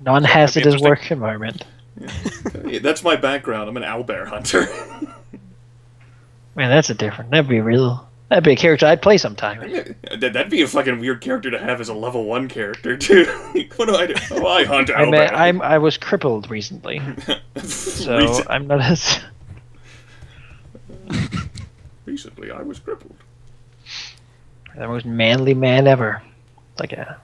Non-hazardous work environment. Yeah, that's my background. I'm an owlbear hunter. Man, that's a different. That'd be a character I'd play sometime. That'd be a fucking weird character to have as a level 1 character too. What do I do? Oh, I hunt owlbear. I was crippled recently, so I'm not as. Recently, I was crippled. The most manly man ever. Like a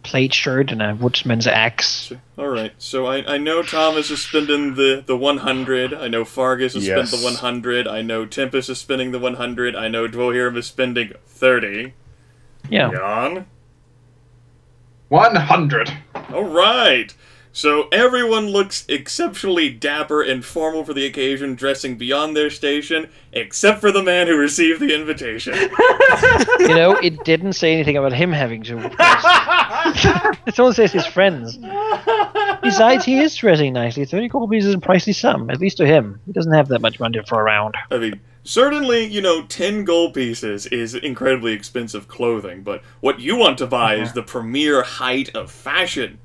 plaid shirt and a woodsman's axe. Alright, so I know Thomas is spending the 100. I know Fargus has spent the 100. I know Tempus is spending the 100. I know Dwohurim is spending 30. Yeah. Jan? 100. Alright! So everyone looks exceptionally dapper and formal for the occasion, dressing beyond their station, except for the man who received the invitation. You know, it didn't say anything about him having to. It only says his friends. Besides, he is dressing nicely. 30 gold pieces is a pricey sum, at least to him. He doesn't have that much money for a round. I mean, certainly, 10 gold pieces is incredibly expensive clothing, but what you want to buy is the premier height of fashion.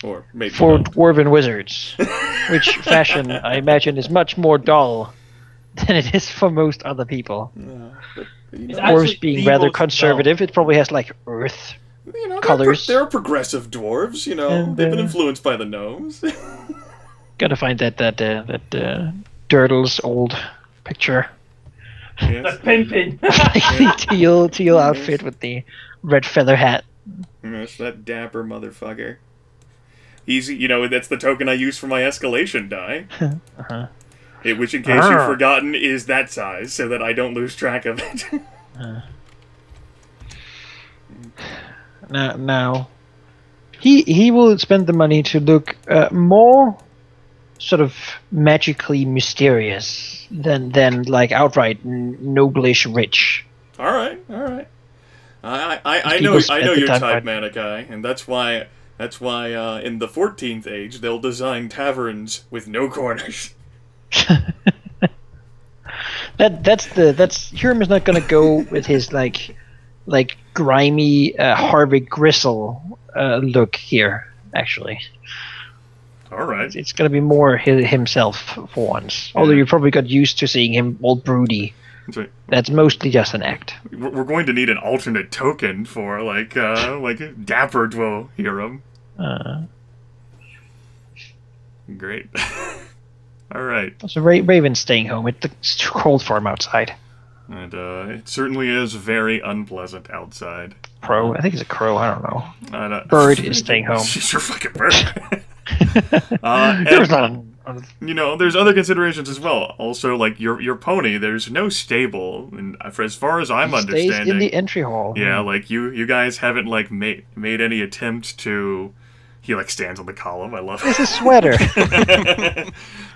Or maybe for not. dwarven wizards, which fashion, I imagine, is much more dull than it is for most other people. Dwarves being rather conservative, it probably has, like, earth colors. They're progressive dwarves, and, they've been influenced by the gnomes. Gotta find that Dirtle's old picture. Yes. The pimpin'. the teal outfit with the red feather hat. Yes, that dapper motherfucker. He's, that's the token I use for my escalation die. Which, in case you've forgotten, is that size, so that I don't lose track of it. Now, he will spend the money to look more sort of magically mysterious than like outright noblish rich. All right. I know your type, Manaki, and that's why in the 14th age they'll design taverns with no corners. that's Hurim is not gonna go with his like grimy Harvey Gristle look here. Actually, all right, it's gonna be more himself for once. Although you probably got used to seeing him all broody. That's right. That's mostly just an act. We're going to need an alternate token for like Dapper Dwohurim. Great. All right. So Raven's staying home. It's too cold for him outside. And it certainly is very unpleasant outside. Crow? I think he's a crow. I don't know. Bird is staying home. She's your fucking bird. There's other considerations as well. Also, like your pony, there's no stable, and for as far as I'm understanding, stays in the entry hall. Yeah, like you guys haven't like made any attempt to. He like stands on the column. I love it. It's a sweater.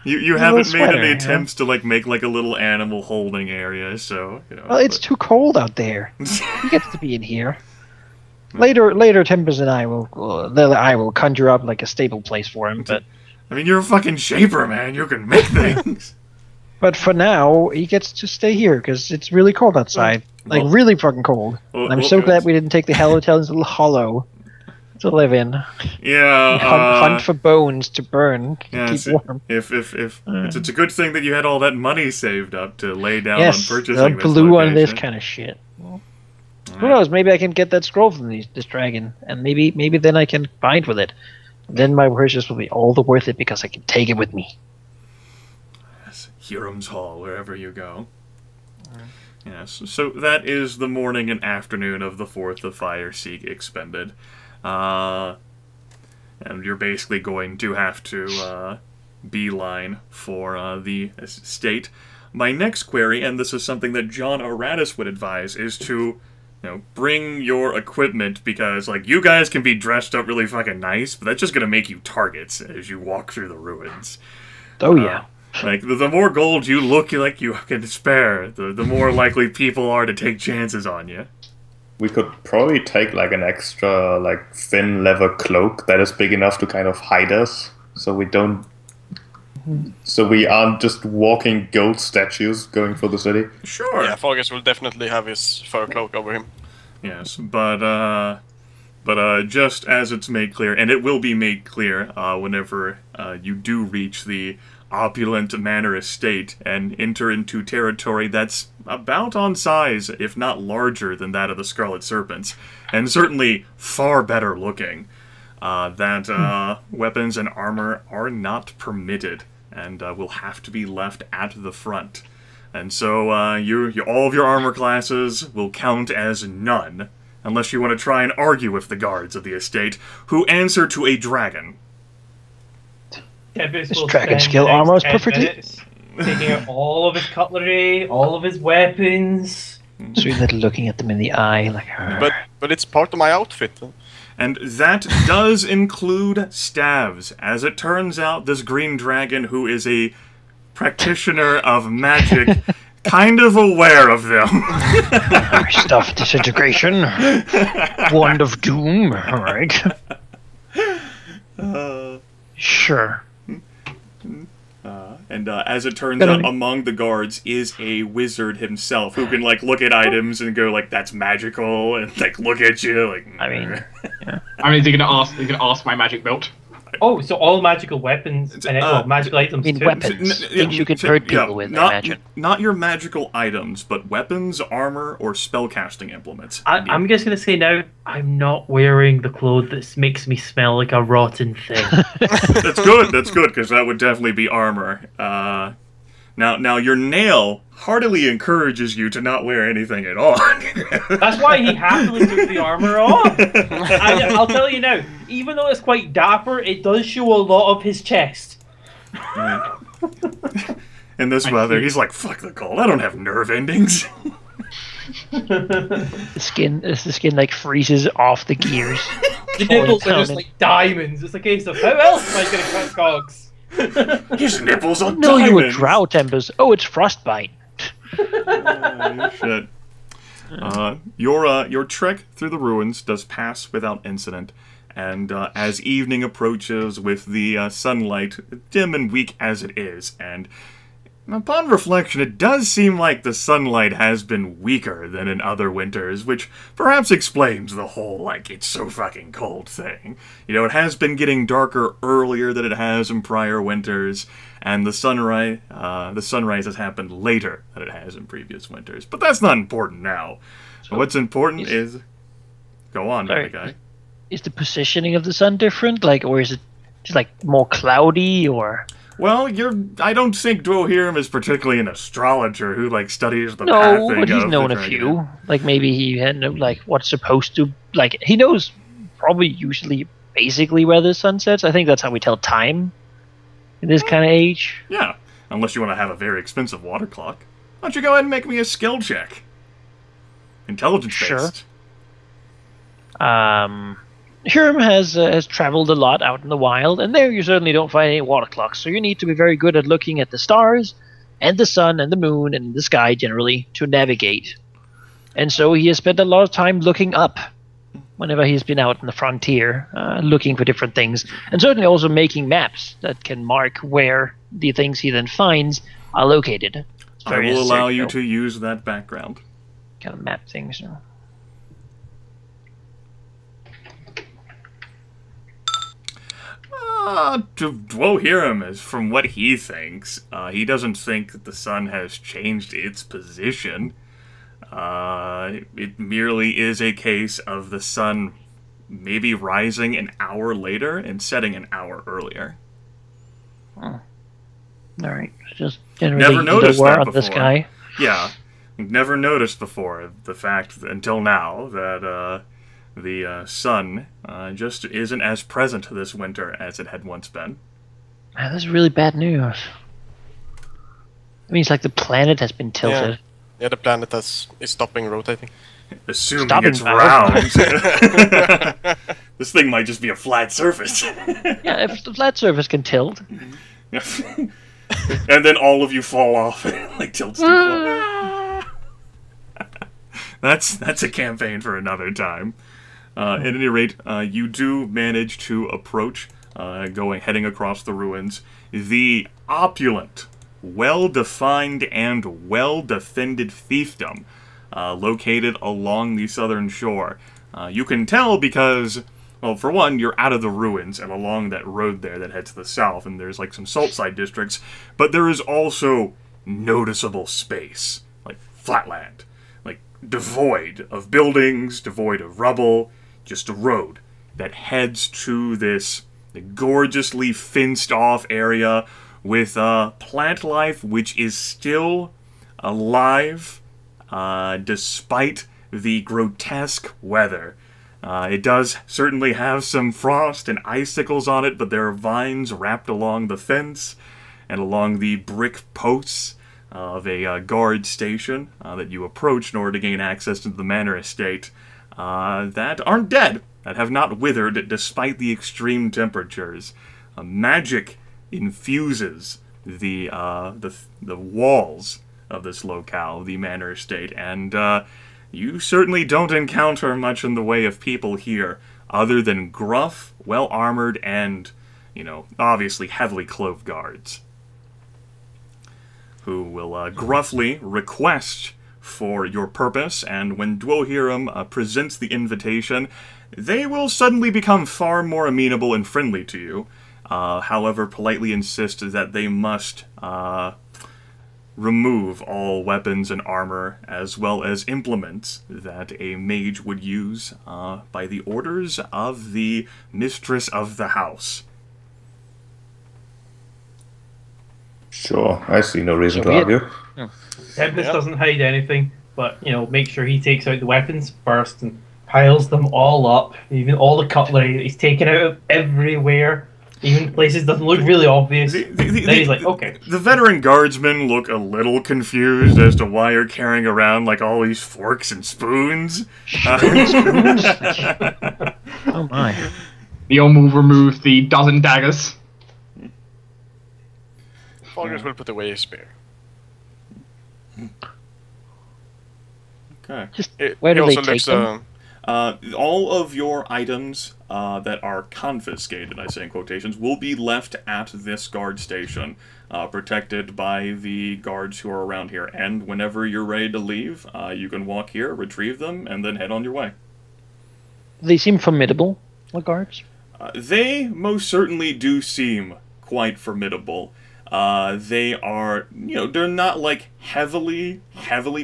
you haven't made any attempts to like make like a little animal holding area, so Well, it's too cold out there. He gets to be in here. Later, Tempus and I will conjure up like a stable place for him. But I mean, you're a fucking shaper, man. You can make things. But for now, he gets to stay here because it's really cold outside, really fucking cold. I'm so glad we didn't take the Hotel into the hollow to live in. Yeah, hunt for bones to burn to keep warm. If it's a good thing that you had all that money saved up to lay down on purchasing this blue location. on this kind of shit. Who knows? Maybe I can get that scroll from this dragon, and maybe then I can bind with it. Then my purchase will be all the worth it because I can take it with me. Yes, Hurim's Hall, wherever you go. Yes, so that is the morning and afternoon of the 4th of Fire Seek expended. And you're basically going to have to beeline for the estate. My next query, and this is something that John Aratus would advise, is to bring your equipment, because like you guys can be dressed up really fucking nice, but that's just gonna make you targets as you walk through the ruins. Oh yeah. Like the more gold you look like you can spare, the more likely people are to take chances on you. We could probably take like an extra like thin leather cloak that is big enough to kind of hide us, so we don't. So we aren't just walking gold statues going for the city. Sure. Yeah, Fargus will definitely have his fur cloak over him. Yes, but But just as it's made clear, and it will be made clear whenever you do reach the opulent manor estate and enter into territory that's about on size, if not larger, than that of the Scarlet Serpents, and certainly far better looking, that weapons and armor are not permitted, and will have to be left at the front. And so all of your armor classes will count as none, unless you want to try and argue with the guards of the estate, who answer to a dragon. This dragon skill armor is perfectly... Taking out all of his cutlery, all of his weapons. Sweet little looking at them in the eye, like her. But it's part of my outfit. And that does include staves. As it turns out, this green dragon, who is a practitioner of magic, kind of aware of them. Stuff disintegration. Wand of doom. Alright. Sure. And as it turns out, among the guards is a wizard himself who can like look at items and go like, "That's magical," and like look at you like. I mean, yeah. I mean, they're gonna ask my magic belt. Oh, so all magical weapons and magical items I mean, too. weapons. Things you can hurt people with, I imagine. Not your magical items, but weapons, armor, or spellcasting implements. I'm just going to say now, I'm not wearing the clothes that makes me smell like a rotten thing. That's good, because that would definitely be armor. Now, your nail heartily encourages you to not wear anything at all. That's why he happily took the armor off. I'll tell you now, even though it's quite dapper, it does show a lot of his chest. In this weather, he's like, "Fuck the cold, I don't have nerve endings." The skin like freezes off the gears. The nipples are just like diamonds. It's a case of, how else am I going to cut cogs? His nipples are no, diamonds. you were drow Tempus. Oh, it's frostbite. Shit. Your trek through the ruins does pass without incident, and as evening approaches with the sunlight, dim and weak as it is, and upon reflection, it does seem like the sunlight has been weaker than in other winters, which perhaps explains the whole, like, it's so fucking cold thing. You know, it has been getting darker earlier than it has in prior winters, and the sunrise has happened later than it has in previous winters. But that's not important now. So what's important is... Go on, bad guy. Is the positioning of the sun different? Like, or is it just, like, more cloudy, or... Well, I don't think Dwohurim is particularly an astrologer who, like, studies the pathing of the dragon. No, but he's known a few. Like, maybe he had no, like, what's supposed to... Like, he knows probably usually basically where the sun sets. I think that's how we tell time in this kind of age. Yeah, unless you want to have a very expensive water clock. Why don't you go ahead and make me a skill check? Intelligence-based. Sure. Hurim has traveled a lot out in the wild, and there you certainly don't find any water clocks, so you need to be very good at looking at the stars, and the sun, and the moon, and the sky generally, to navigate. And so he has spent a lot of time looking up, whenever he's been out in the frontier, looking for different things, and certainly also making maps that can mark where the things he then finds are located. I will allow you to use that background. Kind of map things, you know. Dwohurim is from what he thinks. He doesn't think that the sun has changed its position. It merely is a case of the sun maybe rising an hour later and setting an hour earlier. Oh. All right, just generally never noticed that before. The sky. Yeah, never noticed before the fact until now that the sun just isn't as present this winter as it had once been. Man, that's really bad news. It means like the planet has been tilted. Yeah, the planet is stopping rotating. Assuming it's round. This thing might just be a flat surface. Yeah, if the flat surface can tilt. And then all of you fall off like tilts. That's a campaign for another time. At any rate, you do manage to approach, heading across the ruins, the opulent, well-defined and well-defended fiefdom located along the southern shore. You can tell because, well, for one, you're out of the ruins and along that road there that heads to the south, and there's like some saltside districts, but there is also noticeable space, like flatland, like devoid of buildings, devoid of rubble, just a road that heads to this gorgeously fenced off area with plant life which is still alive despite the grotesque weather. It does certainly have some frost and icicles on it, but there are vines wrapped along the fence and along the brick posts of a guard station that you approach in order to gain access to the manor estate that aren't dead, that have not withered despite the extreme temperatures. Magic infuses the walls of this locale, the manor estate, and you certainly don't encounter much in the way of people here, other than gruff, well-armored, and, you know, obviously heavily clothed guards, who will gruffly request for your purpose, and when Dwohurim presents the invitation, they will suddenly become far more amenable and friendly to you, however politely insist that they must remove all weapons and armor, as well as implements that a mage would use by the orders of the mistress of the house. Sure, I see no reason to argue. Tempus doesn't hide anything, but, you know, make sure he takes out the weapons first and piles them all up, even all the cutlery that he's taken out of everywhere. Even places doesn't look really obvious. Then he's like, okay. The veteran guardsmen look a little confused as to why you're carrying around like all these forks and spoons. Oh my. The Omen will remove the dozen daggers. Fargus will put away his spear. Okay. Where do He they also take them? All of your items that are confiscated, I say in quotations, will be left at this guard station, protected by the guards who are around here. And whenever you're ready to leave, you can walk here, retrieve them, and then head on your way. They seem formidable, the guards. They most certainly do seem quite formidable. They are, you know, they're not like heavily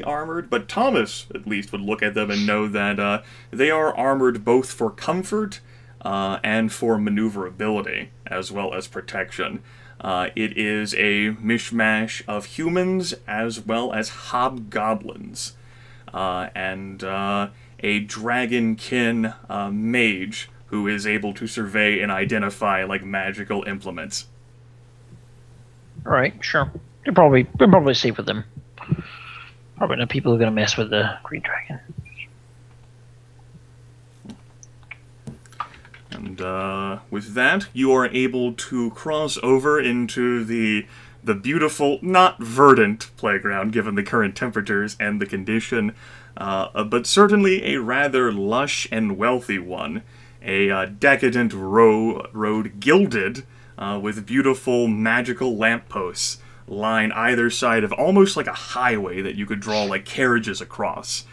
armored, but Thomas at least would look at them and know that they are armored both for comfort and for maneuverability, as well as protection. It is a mishmash of humans as well as hobgoblins, and a dragonkin mage who is able to survey and identify like magical implements. Alright, sure. We're probably safe with them. Probably not people who are going to mess with the Green Dragon. And with that, you are able to cross over into the beautiful, not verdant playground, given the current temperatures and the condition, but certainly a rather lush and wealthy one. A decadent road gilded with beautiful magical lampposts line either side of almost like a highway that you could draw like carriages across,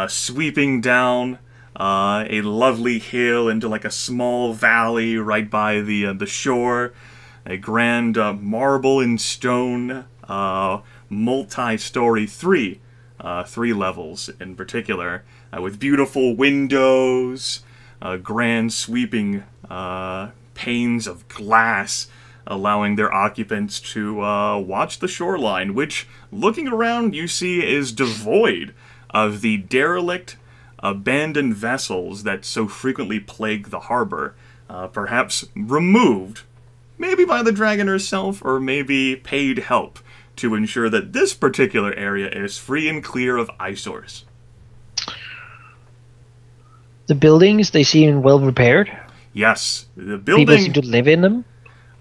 sweeping down a lovely hill into like a small valley right by the shore. A grand marble and stone multi-story three levels in particular, with beautiful windows, grand sweeping panes of glass, allowing their occupants to watch the shoreline, which, looking around, you see is devoid of the derelict, abandoned vessels that so frequently plague the harbor, perhaps removed, maybe by the dragon herself, or maybe paid help, to ensure that this particular area is free and clear of eyesores. The buildings, they seem well repaired. Yes, the building. People seem to live in them.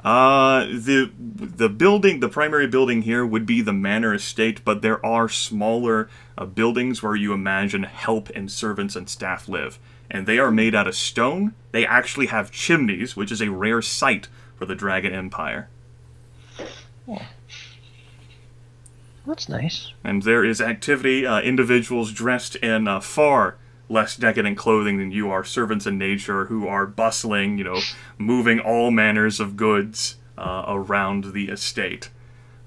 The building, the primary building here would be the manor estate, but there are smaller buildings where you imagine help and servants and staff live, and they are made out of stone. They actually have chimneys, which is a rare sight for the Dragon Empire. Oh. That's nice. And there is activity, individuals dressed in far less decadent clothing than you are, servants in nature who are bustling, moving all manners of goods around the estate.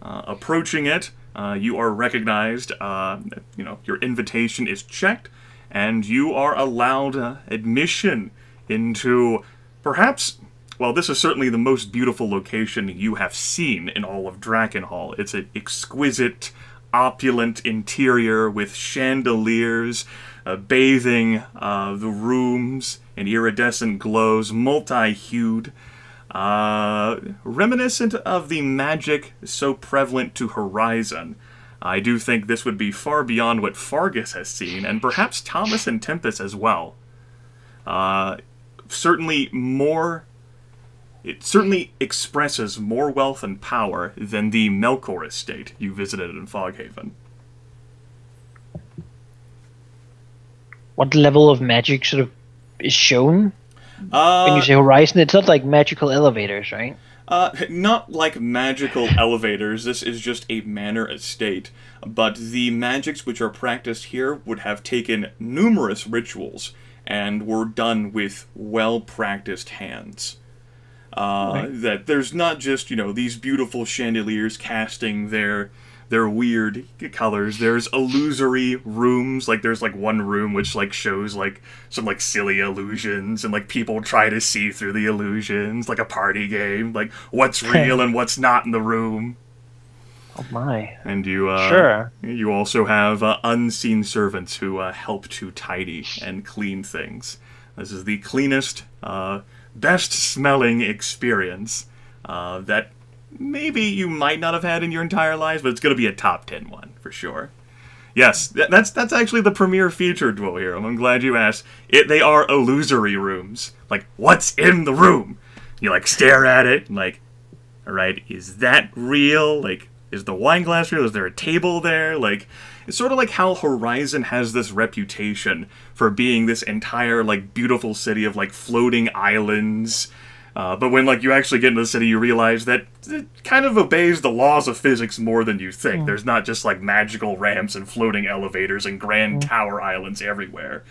Approaching it, you are recognized, your invitation is checked, and you are allowed admission into perhaps, well, this is certainly the most beautiful location you have seen in all of Drakenhall. It's an exquisite, opulent interior with chandeliers bathing the rooms in iridescent glows, multi-hued, reminiscent of the magic so prevalent to Horizon. I do think this would be far beyond what Fargus has seen, and perhaps Thomas and Tempus as well. Certainly more... It certainly expresses more wealth and power than the Melkor estate you visited in Foghaven. What level of magic sort of is shown? When you say Horizon, it's not like magical elevators, right? Not like magical elevators. This is just a manor estate. But the magics which are practiced here would have taken numerous rituals and were done with well-practiced hands. Right. That there's not just, these beautiful chandeliers casting their weird colors. There's illusory rooms, there's one room which shows some silly illusions, and people try to see through the illusions, like a party game, what's real and what's not in the room. Oh my. And you sure. You also have unseen servants who help to tidy and clean things. This is the cleanest, best smelling experience that maybe you might not have had in your entire lives, but it's going to be a top 10 one for sure. Yes, that's actually the premier feature, Dwohurim. I'm glad you asked. They are illusory rooms. What's in the room? You stare at it, and all right, is that real? Is the wine glass real? Is there a table there? It's sort of like how Horizon has this reputation for being this entire, beautiful city of, floating islands. But when, you actually get into the city, you realize that it kind of obeys the laws of physics more than you think. There's not just, magical ramps and floating elevators and grand tower islands everywhere.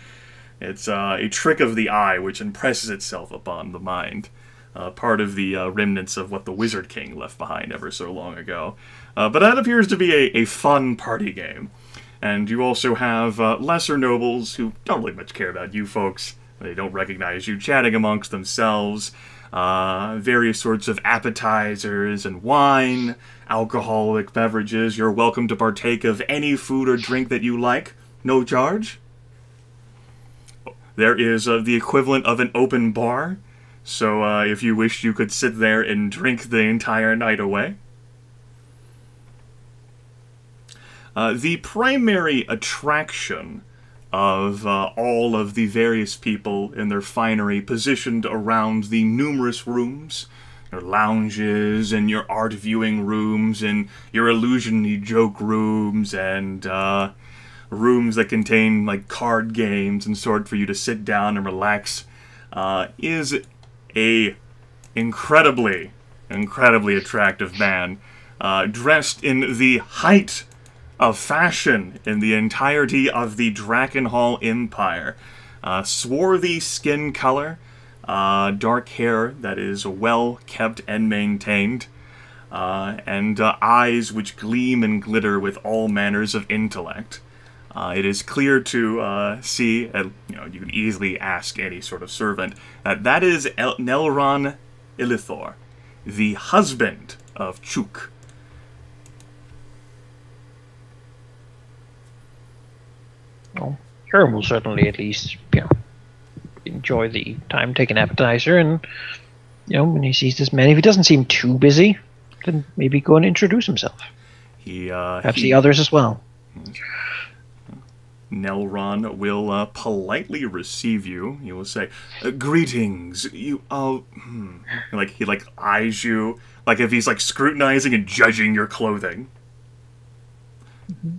It's a trick of the eye which impresses itself upon the mind. Part of the remnants of what the Wizard King left behind ever so long ago. But that appears to be a fun party game. And you also have lesser nobles who don't really much care about you folks. They don't recognize you, chatting amongst themselves. Various sorts of appetizers and wine, alcoholic beverages. You're welcome to partake of any food or drink that you like. No charge. There is the equivalent of an open bar. So if you wish, you could sit there and drink the entire night away. The primary attraction of all of the various people in their finery positioned around the numerous rooms, your lounges and your art viewing rooms and your illusion joke rooms and rooms that contain card games and sort for you to sit down and relax, is a incredibly attractive man dressed in the height of fashion in the entirety of the Drakenhall Empire. Swarthy skin color, dark hair that is well kept and maintained, and eyes which gleam and glitter with all manners of intellect. It is clear to see, and you can easily ask any sort of servant, that is Nelron Illithor, the husband of Chuk. Well, Hiram will certainly at least, enjoy the time, take an appetizer, and, when he sees this man, if he doesn't seem too busy, then maybe go and introduce himself. Perhaps the others as well. Nelron will politely receive you. He will say, "Greetings. You, he eyes you, if he's scrutinizing and judging your clothing. Mm-hmm.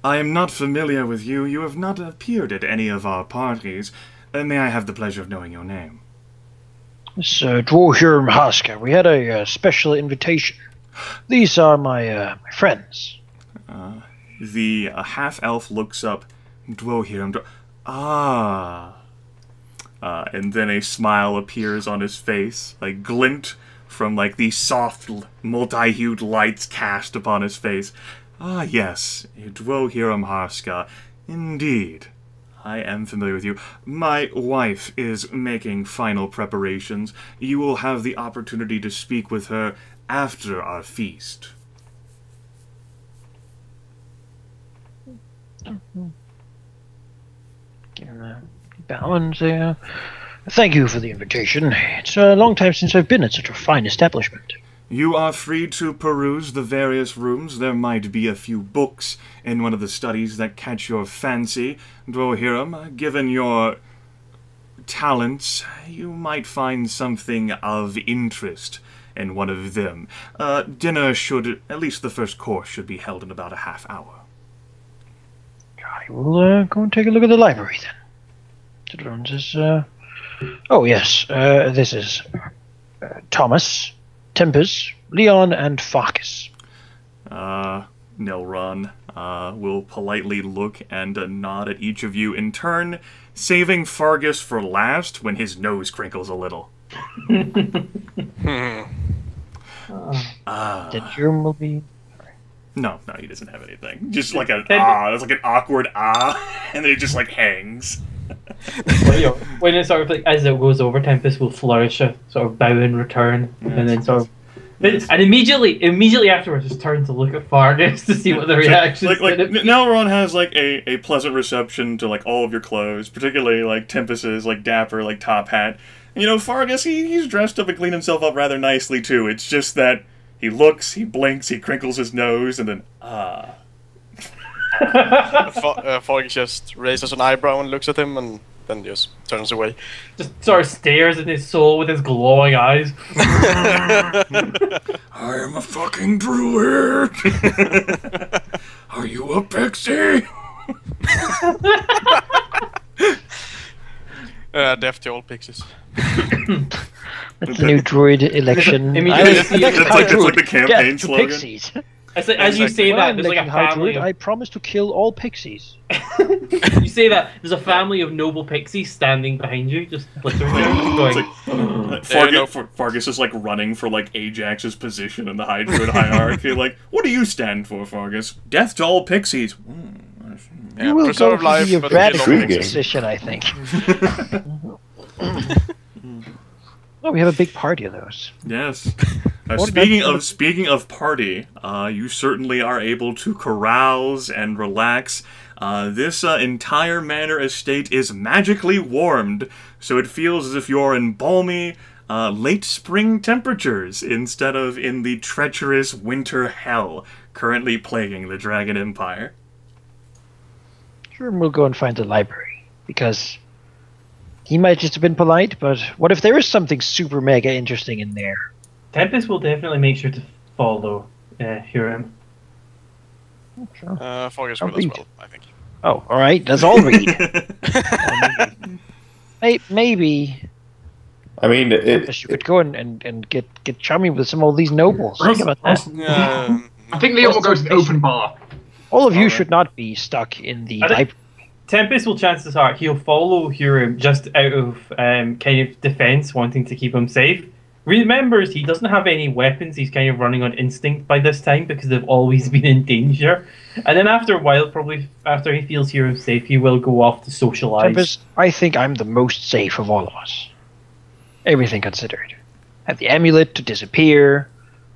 I am not familiar with you. You have not appeared at any of our parties. May I have the pleasure of knowing your name?" It's Dwohurim Harsca. We had a special invitation. These are my friends. The half-elf looks up. Dwohurim. Ah. And then a smile appears on his face, a glint from like the soft, multi-hued lights cast upon his face. Ah, yes, Dwohurim Harsca. Indeed. I am familiar with you. My wife is making final preparations. You will have the opportunity to speak with her after our feast. Balance there. Thank you for the invitation. It's a long time since I've been at such a fine establishment. You are free to peruse the various rooms. There might be a few books in one of the studies that catch your fancy. Dwohurim, given your talents, you might find something of interest in one of them. Dinner should, at least the first course, should be held in about a half hour. I will go and take a look at the library then. Oh yes, this is Thomas, Tempus, Leon, and Fargus. Nilron will politely look and nod at each of you in turn, saving Fargus for last when his nose crinkles a little. Dedrum will be... No, he doesn't have anything. Just like an ah, it's like an awkward ah, and then it just like hangs. Well, you know, when it sort of like as it goes over, Tempus will flourish a sort of bow in return, and then sort of, and immediately afterwards, just turn to look at Fargus to see what the reaction is. Like Nalron has like a pleasant reception to like all of your clothes, particularly like Tempus's like dapper like top hat. And, you know, Fargus he's dressed up and cleaned himself up rather nicely too. It's just that he looks, he blinks, he crinkles his nose, and then ah. Fargus just raises an eyebrow and looks at him, and then just turns away. Just sort of stares in his soul with his glowing eyes. I am a fucking druid. Are you a pixie? Deaf to all pixies. That's the new druid election. It's like the campaign slogan. Pixies. As you say that, there's like a family. I promise to kill all pixies. You say that, there's a family of noble pixies standing behind you, just glittering there, going. Fargus is like running for like Ajax's position in the High Druid hierarchy. Like, what do you stand for, Fargus? Death to all pixies. You will go for the erratic position, I think. Oh, we have a big party of those. Yes. Speaking of party, you certainly are able to carouse and relax. This entire manor estate is magically warmed, so it feels as if you're in balmy, late spring temperatures instead of in the treacherous winter hell currently plaguing the Dragon Empire. Sure, we'll go and find the library, because he might just have been polite, but what if there is something super mega interesting in there? Tempus will definitely make sure to follow Hurim. Sure. Fargus will as well, I think. Oh, alright, let's all read. Maybe. I mean, You could go and get chummy with some of these nobles. Think about that. I think Leon will go to the open bar. All of you should not be stuck in the library. Tempus will chances are he'll follow Hurim just out of kind of defense, wanting to keep him safe. Remembers he doesn't have any weapons. He's kind of running on instinct by this time because they've always been in danger. And then after a while, probably after he feels Hurim safe, he will go off to socialize. Tempus, I think I'm the most safe of all of us. Everything considered. I have the amulet to disappear.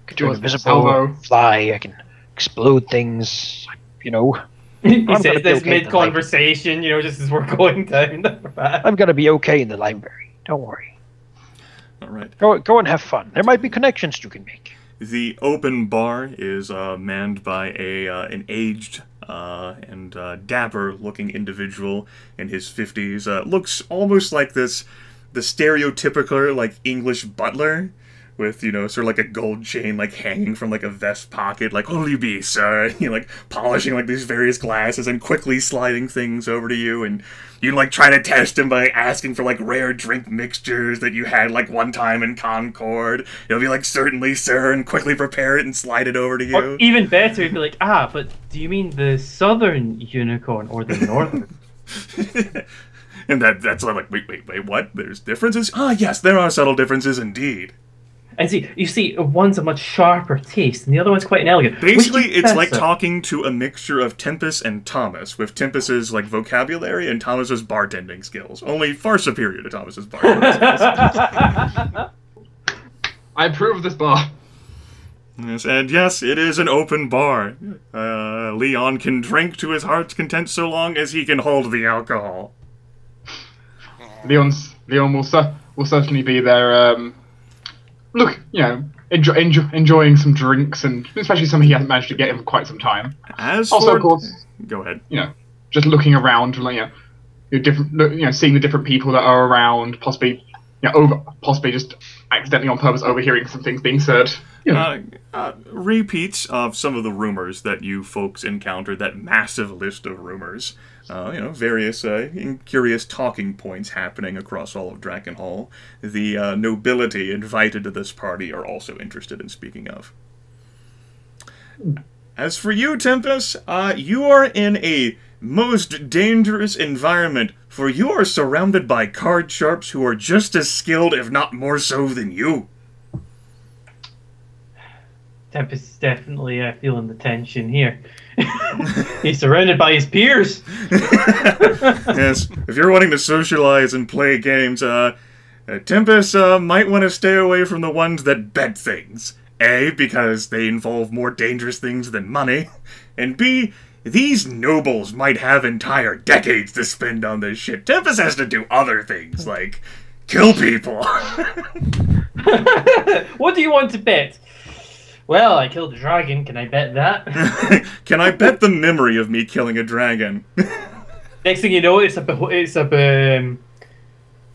I can turn invisible, fly. I can explode things. You know. He says this mid-conversation, you know, just as we're going down. I'm gonna be okay in the library. Don't worry. All right. Go and have fun. There might be connections you can make. The open bar is manned by an aged and dapper-looking individual in his 50s. Looks almost like the stereotypical like English butler, with, you know, sort of like a gold chain like hanging from like a vest pocket, like, "What'll you be, sir?" And, you know, like polishing like these various glasses and quickly sliding things over to you, and you like try to test him by asking for like rare drink mixtures that you had like one time in Concord. He'll be like, "Certainly, sir," and quickly prepare it and slide it over to you. Or even better, he'd be like, "Ah, but do you mean the southern unicorn or the northern?" And that's like, wait, what? There's differences? Ah, yes, there are subtle differences indeed. And you see, one's a much sharper taste, and the other one's quite inelegant. Basically, it's like talking to a mixture of Tempus and Thomas, with Tempus's like vocabulary and Thomas's bartending skills. Only far superior to Thomas's bartending skills. I approve of this bar. Yes, and yes, it is an open bar. Leon can drink to his heart's content so long as he can hold the alcohol. Leon will certainly be there. Look, you know, enjoying some drinks, and especially some he hasn't managed to get in for quite some time. Also, of course, go ahead. You know, just looking around, like, seeing the different people that are around, possibly just accidentally on purpose overhearing some things being said. You know. Repeats of some of the rumors that you folks encountered, that massive list of rumors. Various curious talking points happening across all of Drakenhall. The nobility invited to this party are also interested in speaking of. As for you, Tempus, you are in a most dangerous environment, for you are surrounded by card sharps who are just as skilled, if not more so, than you. Tempus is definitely feeling the tension here. He's surrounded by his peers. Yes, if you're wanting to socialize and play games, Tempus might want to stay away from the ones that bet things. A, because they involve more dangerous things than money, and B, these nobles might have entire decades to spend on this shit. Tempus has to do other things, like kill people. What do you want to bet? Well, I killed a dragon. Can I bet that? Can I bet the memory of me killing a dragon? Next thing you know, it's a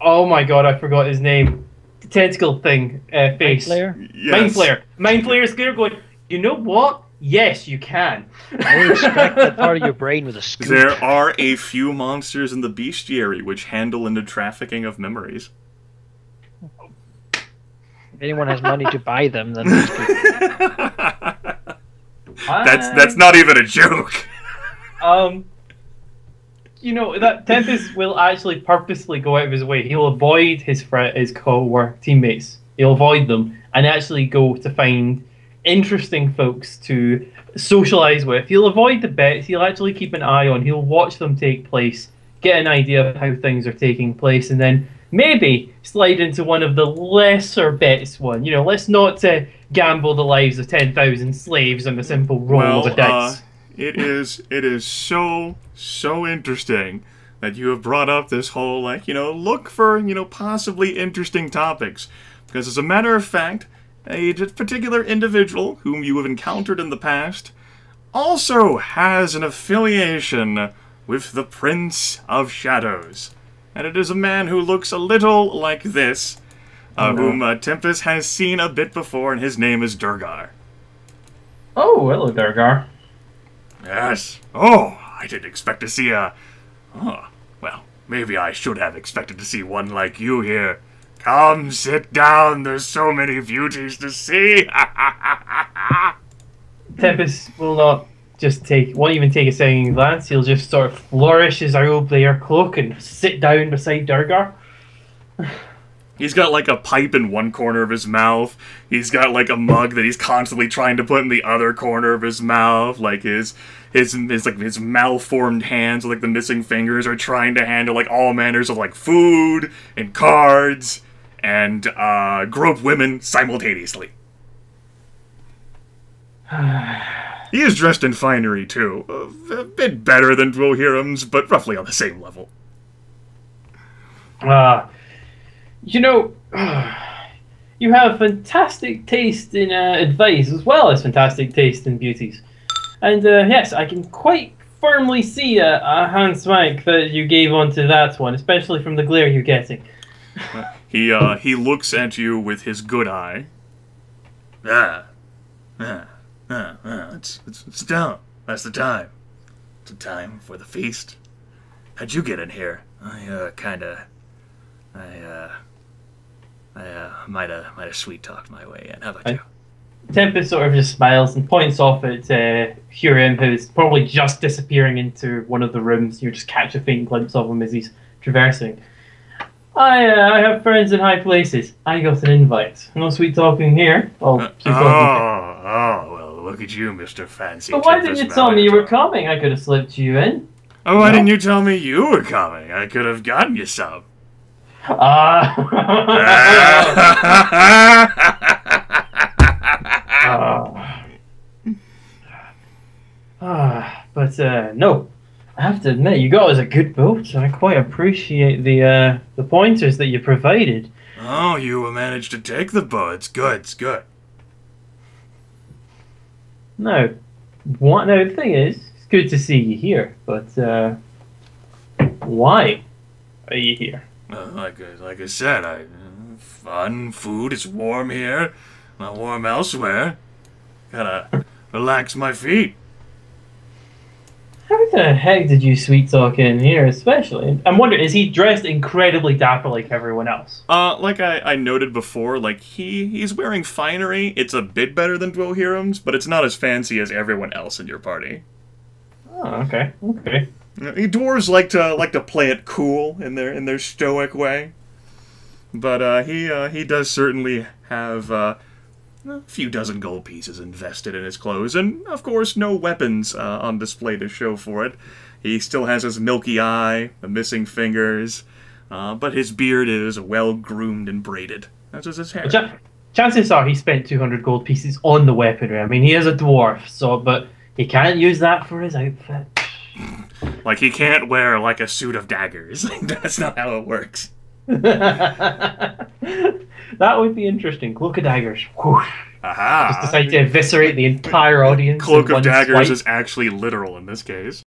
oh my god, I forgot his name. The tentacle thing, face. Mind Flayer? Yes. Mind Flayer. Mind Flayer is there going, you know what? Yes, you can. I would extract that part of your brain with a scoop. There are a few monsters in the bestiary which handle in the trafficking of memories. If anyone has money to buy them, then that's not even a joke. That Tempus will actually purposely go out of his way. He'll avoid his co-work teammates. He'll avoid them and actually go to find interesting folks to socialize with. He'll avoid the bets. He'll actually keep an eye on. He'll watch them take place, get an idea of how things are taking place, and then maybe slide into one of the lesser bets. Let's not gamble the lives of 10,000 slaves on a simple roll of a dice. It is so interesting that you have brought up this whole, look for, possibly interesting topics. Because as a matter of fact, a particular individual whom you have encountered in the past also has an affiliation with the Prince of Shadows. And it is a man who looks a little like this, whom Tempus has seen a bit before, and his name is Durgar. Oh, hello, Durgar. Yes. Oh, I didn't expect to see a... Oh, well, maybe I should have expected to see one like you here. Come, sit down. There's so many beauties to see. Tempus will not won't even take a second glance. He'll just sort of flourish his owlbear cloak and sit down beside Durgar. He's got like a pipe in one corner of his mouth. He's got like a mug that he's constantly trying to put in the other corner of his mouth. Like his malformed hands with like the missing fingers are trying to handle like all manners of like food and cards and grope women simultaneously. He is dressed in finery too, a bit better than Dwohurim's, but roughly on the same level. You have fantastic taste in advice as well as fantastic taste in beauties. And yes, I can quite firmly see a hand swank that you gave onto that one, especially from the glare you're getting. He looks at you with his good eye. It's down. That's the time. It's the time for the feast. How'd you get in here? I might have sweet talked my way in. How about you? Tempus sort of just smiles and points off at Hurim, who's probably just disappearing into one of the rooms. You just catch a faint glimpse of him as he's traversing. I have friends in high places. I got an invite. No sweet talking here. Oh, well, look at you, Mr. Fancy. But why didn't you tell me you were coming? I could have slipped you in. Oh, why didn't you tell me you were coming? I could have gotten you some. But no, I have to admit, you got us a good boat, and I quite appreciate the pointers that you provided. Oh, you managed to take the boat. It's good, it's good. No, the thing is, it's good to see you here, but why are you here? Like I said, fun, food, it's warm here, not warm elsewhere. Gotta relax my feet. How the heck did you sweet talk in here, especially? I'm wondering, is he dressed incredibly dapper like everyone else? Like I noted before, like he's wearing finery. It's a bit better than Dwohurim's, but it's not as fancy as everyone else in your party. Oh, okay. Dwarves like to play it cool in their stoic way, but he does certainly have a few dozen gold pieces invested in his clothes, and of course no weapons on display to show for it. He still has his milky eye, the missing fingers, but his beard is well groomed and braided, as is his hair. Chances are he spent 200 gold pieces on the weaponry. I mean, he is a dwarf, but he can't use that for his outfit. Like, he can't wear, like, a suit of daggers. That's not how it works. That would be interesting. Cloak of daggers. Whoosh. Aha! Just decide to eviscerate the entire audience. Cloak of daggers is actually literal in this case.